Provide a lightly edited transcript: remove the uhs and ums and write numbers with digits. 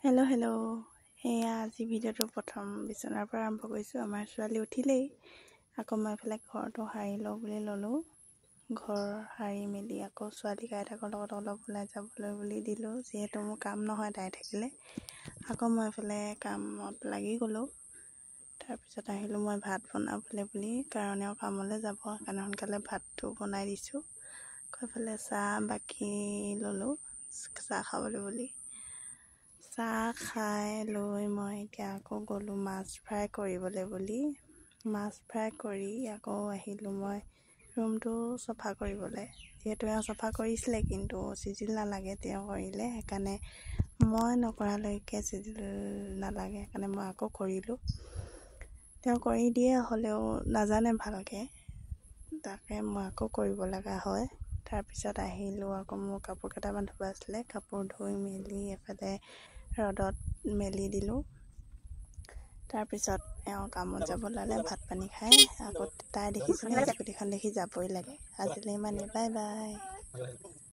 Hello' এয়া আজি ভিডিঅ'টো প্ৰথম বিচনাৰ পৰা আৰম্ভ কৰিছোঁ। আমাৰ ছোৱালী উঠিলেই, আকৌ মই এইফালে ঘৰটো সাৰি লওঁ বুলি ল'লোঁ। ঘৰ সাৰি মেলি আকৌ ছোৱালীক আইতাকৰ লগত অলপ ওলাই যাবলৈ বুলি দিলোঁ, যিহেতু মোৰ কাম নহয় তাই থাকিলে। আকৌ মই এইফালে কামত লাগি গ'লোঁ। তাৰপিছত আহিলোঁ মই ভাত বনাবলৈ বুলি, কাৰণেও কামলৈ যাব, সেইকাৰণে সোনকালে ভাতটো বনাই দিছোঁ। আকৌ এইফালে চাহ বাকি ল'লোঁ চাহ খাবলৈ বুলি। চাহ খাই লৈ মই এতিয়া আকৌ গ'লোঁ মাছ ফ্ৰাই কৰিবলৈ বুলি। মাছ ফ্ৰাই কৰি আকৌ আহিলোঁ মই ৰুমটো চফা কৰিবলৈ, যিহেতু এওঁ চফা কৰিছিলে কিন্তু চিজিল নালাগে, তেওঁ কৰিলে, সেইকাৰণে মই নকৰালৈকে চিজিল নালাগে, সেইকাৰণে মই আকৌ কৰিলোঁ। তেওঁ কৰি দিয়ে, হ'লেও নাজানে ভালকৈ, তাকে মই আকৌ কৰিব লগা হয়। তাৰপিছত আহিলোঁ, আকৌ মোৰ কাপোৰ কেইটামান ধুব আছিলে, কাপোৰ ধুই মেলি এফালে ৰ'দত মেলি দিলোঁ। তাৰপিছত এওঁ কামত যাব ল'লে, ভাত পানী খাই আকৌ তাই দেখিছিলে স্কুটিখন দেখি যাবই লাগে। আজিলৈ ইমানেই, বাই বাই।